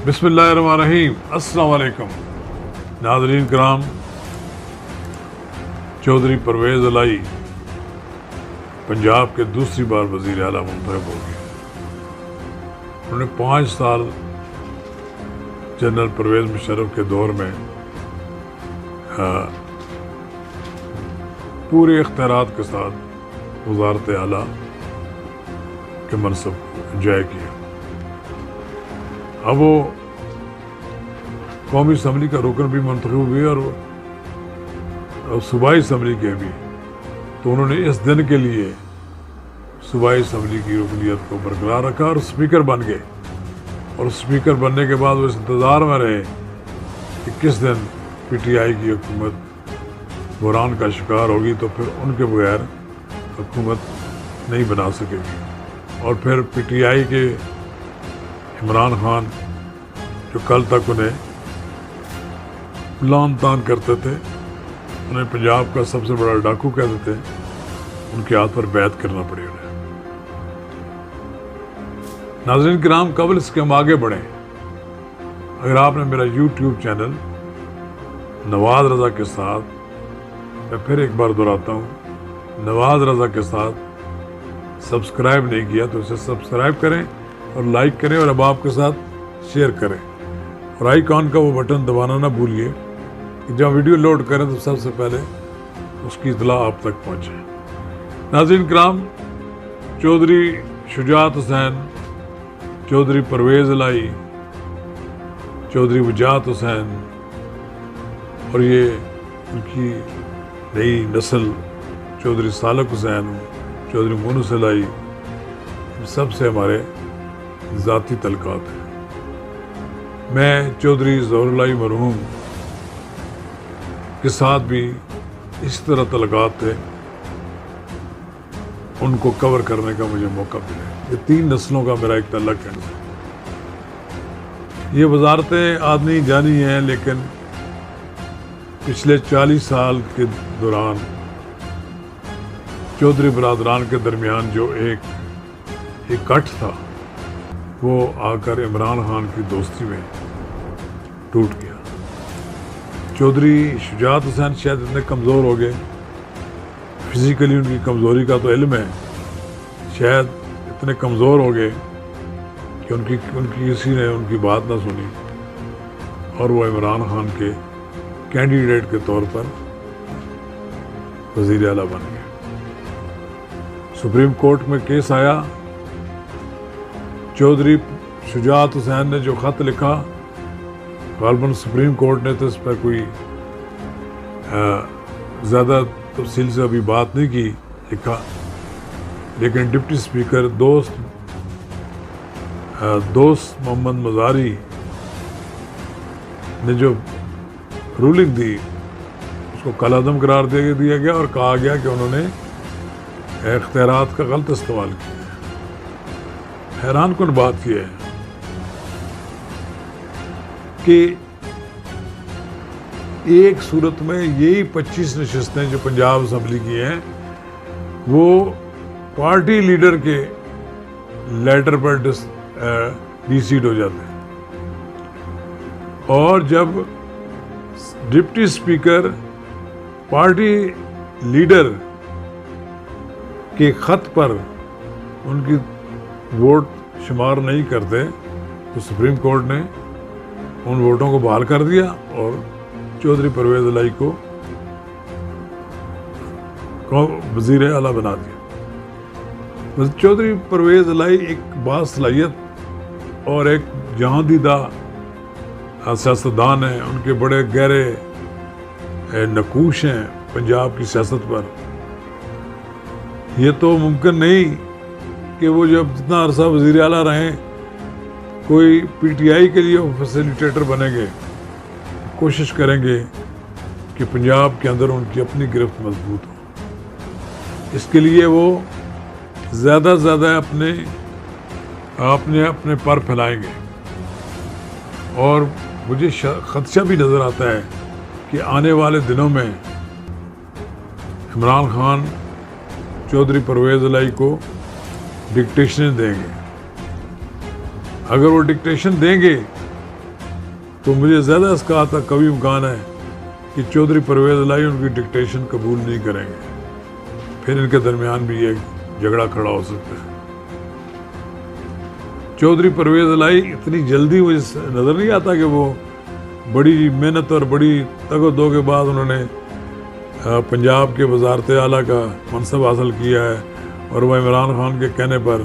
بسم اللہ الرحمن الرحیم۔ السلام علیکم ناظرین کرام، چودھری پرویز الہی پنجاب کے دوسری بار وزیر اعلیٰ منتخب ہو گئے۔ انہوں نے 5 سال جنرل پرویز مشرف کے دور میں پورے اختیارات کے ساتھ وزارت اعلیٰ کے منصب کو انجوائے کیا۔ اب وہ قومی اسمبلی کا رکن بھی منتخب ہوئے اور صوبائی اسمبلی کے بھی، تو انہوں نے اس دن کے لیے صوبائی اسمبلی کی رکنیت کو برقرار رکھا اور اسپیکر بن گئے۔ اور اسپیکر بننے کے بعد وہ اس انتظار میں رہے کہ کس دن پی ٹی آئی کی حکومت بحران کا شکار ہوگی تو پھر ان کے بغیر حکومت نہیں بنا سکے گی۔ اور پھر پی ٹی آئی کے عمران خان، جو کل تک انہیں لان تان کرتے تھے، انہیں پنجاب کا سب سے بڑا ڈاکو کہتے تھے، ان کے ہاتھ پر بیعت کرنا پڑی انہیں۔ ناظرین کرام، قبل اس کے ہم آگے بڑھیں، اگر آپ نے میرا یوٹیوب چینل نواز رضا کے ساتھ، میں پھر ایک بار دہراتا ہوں، نواز رضا کے ساتھ سبسکرائب نہیں کیا تو اسے سبسکرائب کریں اور لائک کریں، اور اب آپ کے ساتھ شیئر کریں، اور آئیکن کا وہ بٹن دبانا نہ بھولیے کہ جب ویڈیو لوڈ کریں تو سب سے پہلے اس کی اطلاع آپ تک پہنچے۔ ناظرین کرام، چودھری شجاعت حسین، چودھری پرویز الہی، چودھری وجاہت حسین اور یہ ان کی نئی نسل چودھری سالک حسین، چودھری مونس الہی، سب سے ہمارے ذاتی تعلقات ہیں۔ میں چودھری ظہور الہی مرحوم کے ساتھ بھی اس طرح تعلقات تھے، ان کو کور کرنے کا مجھے موقع ملے۔ یہ 3 نسلوں کا میرا ایک تعلق ہے۔ یہ وزارتیں آدمی جانی ہیں، لیکن پچھلے 40 سال کے دوران چودھری برادران کے درمیان جو ایک کٹ تھا، وہ آ کر عمران خان کی دوستی میں ٹوٹ گیا۔ چودھری شجاعت حسین شاید اتنے کمزور ہو گئے، فزیکلی ان کی کمزوری کا تو علم ہے، شاید اتنے کمزور ہو گئے کہ ان کی کسی نے ان کی بات نہ سنی، اور وہ عمران خان کے کینڈیڈیٹ کے طور پر وزیر اعلیٰ بن گئے۔ سپریم کورٹ میں کیس آیا، چودھری شجاعت حسین نے جو خط لکھا، غالباً سپریم کورٹ نے تو اس پر کوئی زیادہ تفصیل سے ابھی بات نہیں کی، لکھا، لیکن ڈپٹی اسپیکر دوست محمد مزاری نے جو رولنگ دی، اس کو کالعدم قرار دے دیا گیا اور کہا گیا کہ انہوں نے اختیارات کا غلط استعمال کیا۔ حیران کن بات یہ ہے کہ ایک صورت میں یہی 25 نشستیں جو پنجاب اسمبلی کی ہیں، وہ پارٹی لیڈر کے لیٹر پر ڈیسیڈ ہو جاتے ہیں، اور جب ڈپٹی اسپیکر پارٹی لیڈر کے خط پر ان کی ووٹ شمار نہیں کرتے تو سپریم کورٹ نے ان ووٹوں کو بحال کر دیا اور چودھری پرویز الہی کو وزیر اعلیٰ بنا دیا۔ چودھری پرویز الہی ایک باصلاحیت اور ایک جہاں دیدہ سیاستدان ہیں، ان کے بڑے گہرے نقوش ہیں پنجاب کی سیاست پر۔ یہ تو ممکن نہیں کہ وہ جب جتنا عرصہ وزیر اعلیٰ رہیں، کوئی پی ٹی آئی کے لیے فیسیلیٹیٹر بنیں گے، کوشش کریں گے کہ پنجاب کے اندر ان کی اپنی گرفت مضبوط ہو۔ اس کے لیے وہ زیادہ سے زیادہ اپنے پر پھیلائیں گے، اور مجھے خدشہ بھی نظر آتا ہے کہ آنے والے دنوں میں عمران خان چودھری پرویز الہی کو ڈکٹیشن دیں گے۔ اگر وہ ڈکٹیشن دیں گے تو مجھے زیادہ اس کا آتا کبھی امکان ہے کہ چودھری پرویز الہی ان کی ڈکٹیشن قبول نہیں کریں گے، پھر ان کے درمیان بھی ایک جھگڑا کھڑا ہو سکتا ہے۔ چودھری پرویز الہی اتنی جلدی مجھے نظر نہیں آتا کہ وہ بڑی محنت اور بڑی تگ و دو کے بعد انہوں نے پنجاب کے وزارت اعلیٰ کا منصب حاصل کیا ہے اور وہ عمران خان کے کہنے پر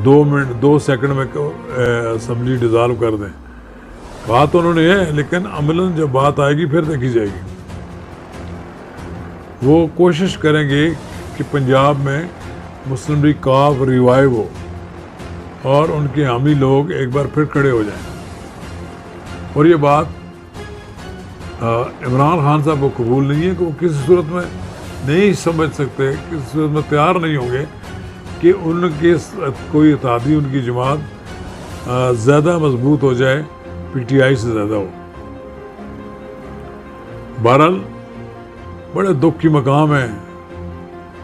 2 سیکنڈ میں اسمبلی ڈیزالو کر دیں۔ بات انہوں نے ہے، لیکن عملاً جب بات آئے گی پھر دیکھی جائے گی۔ وہ کوشش کریں گے کہ پنجاب میں مسلم لیگ کاف ریوائیو ہو اور ان کے حامی لوگ ایک بار پھر کھڑے ہو جائیں، اور یہ بات عمران خان صاحب کو قبول نہیں ہے کہ وہ کسی صورت میں نہیں سمجھ سکتے، کسی صورت میں تیار نہیں ہوں گے کہ ان کے کوئی اتحادی، ان کی جماعت زیادہ مضبوط ہو جائے، پی ٹی آئی سے زیادہ ہو۔ بہرحال بڑے دکھ کی مقام ہے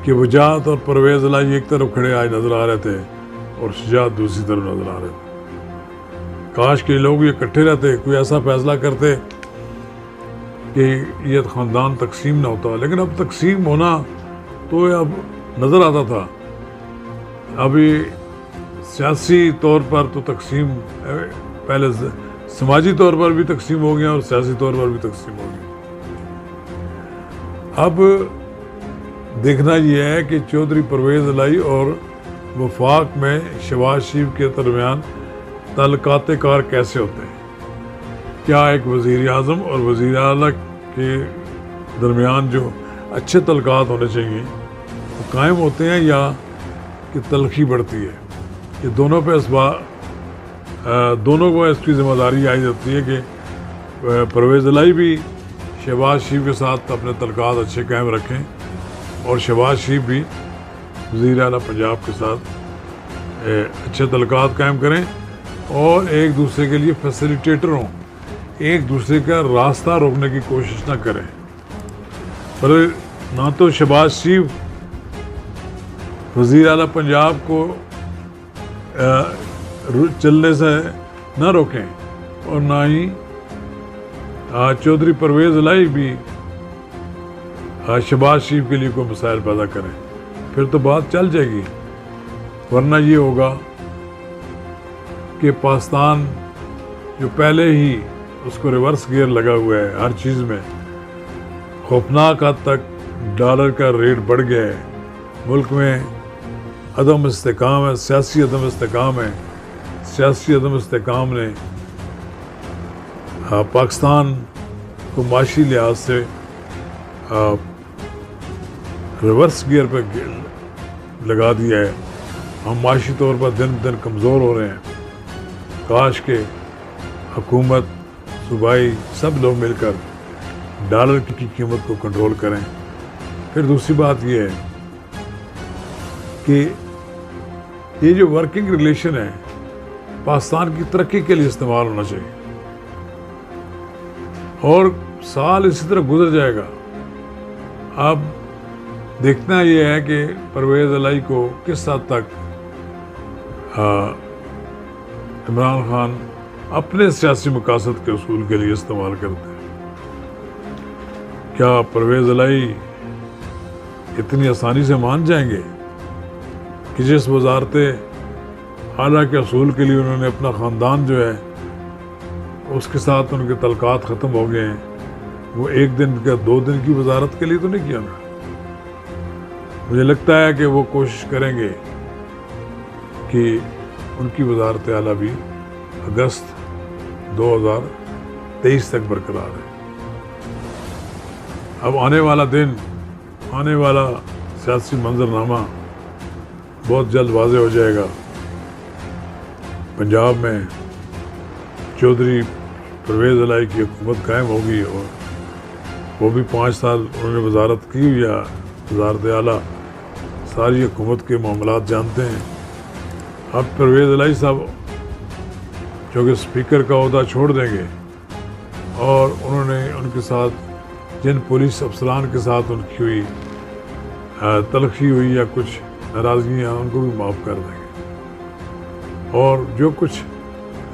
کہ وجاہت اور پرویز الہی ایک طرف کھڑے آج نظر آ رہے تھے اور شجاعت دوسری طرف نظر آ رہے تھے۔ کاش کہ لوگ یہ اکٹھے رہتے، کوئی ایسا فیصلہ کرتے کہ یہ خاندان تقسیم نہ ہوتا، لیکن اب تقسیم ہونا تو اب نظر آتا تھا۔ ابھی سیاسی طور پر تو تقسیم پہلے سماجی طور پر بھی تقسیم ہو گیا اور سیاسی طور پر بھی تقسیم ہو گیا۔ اب دیکھنا یہ ہے کہ چودھری پرویز الہی اور وفاق میں شہباز شریف کے درمیان تعلقات کار کیسے ہوتے ہیں؟ کیا ایک وزیر اعظم اور وزیر اعلیٰ کے درمیان جو اچھے تعلقات ہونے چاہیے وہ قائم ہوتے ہیں، یا کہ تلخی بڑھتی ہے؟ یہ دونوں پہ دونوں کو اس کی ذمہ داری عائد ہوتی ہے کہ پرویز الہی بھی شہباز شریف کے ساتھ اپنے تعلقات اچھے قائم رکھیں اور شہباز شریف بھی وزیر اعلیٰ پنجاب کے ساتھ اچھے تعلقات قائم کریں اور ایک دوسرے کے لیے فیسیلیٹیٹر ہوں، ایک دوسرے کا راستہ روکنے کی کوشش نہ کریں۔ پر نہ تو شہباز شریف وزیر اعلیٰ پنجاب کو چلنے سے نہ روکیں اور نہ ہی چودھری پرویز الہی بھی شہباز شریف کے لیے کوئی مسائل پیدا کریں، پھر تو بات چل جائے گی۔ ورنہ یہ ہوگا کہ پاکستان جو پہلے ہی اس کو ریورس گیئر لگا ہوا ہے ہر چیز میں، خوفناک حد تک ڈالر کا ریٹ بڑھ گیا ہے، ملک میں عدم استحکام ہے، سیاسی عدم استحکام ہے۔ سیاسی عدم استحکام نے پاکستان کو معاشی لحاظ سے ریورس گیئر پہ لگا دیا ہے۔ ہم معاشی طور پر دن دن کمزور ہو رہے ہیں۔ کاش کہ حکومت، صوبائی سب لوگ مل کر ڈالر کی قیمت کو کنٹرول کریں۔ پھر دوسری بات یہ ہے کہ یہ جو ورکنگ ریلیشن ہے پاکستان کی ترقی کے لیے استعمال ہونا چاہیے، اور سال اسی طرح گزر جائے گا۔ اب دیکھنا یہ ہے کہ پرویز الہی کو کس حد تک عمران خان اپنے سیاسی مقاصد کے اصول کے لیے استعمال کرتے ہیں۔ کیا پرویز الہی اتنی آسانی سے مان جائیں گے کہ جس وزارت اعلیٰ کے اصول کے لیے انہوں نے اپنا خاندان جو ہے اس کے ساتھ ان کے تعلقات ختم ہو گئے ہیں، وہ 1 دن کا 2 دن کی وزارت کے لیے تو نہیں کیا نا؟ مجھے لگتا ہے کہ وہ کوشش کریں گے کہ ان کی وزارت اعلیٰ بھی اگست 2023 تک برقرار ہے۔ اب آنے والا دن، آنے والا سیاسی منظرنامہ بہت جلد واضح ہو جائے گا۔ پنجاب میں چودھری پرویز الہی کی حکومت قائم ہوگی اور وہ بھی 5 سال انہوں نے وزارت کی ہوئی ہے، وزارت اعلیٰ ساری حکومت کے معاملات جانتے ہیں۔ اب پرویز الہی صاحب جو کہ اسپیکر کا عہدہ چھوڑ دیں گے، اور انہوں نے ان کے ساتھ جن پولیس افسران کے ساتھ ان کی ہوئی تلخی ہوئی یا کچھ ناراضگیاں، ان کو بھی معاف کر دیں گے، اور جو کچھ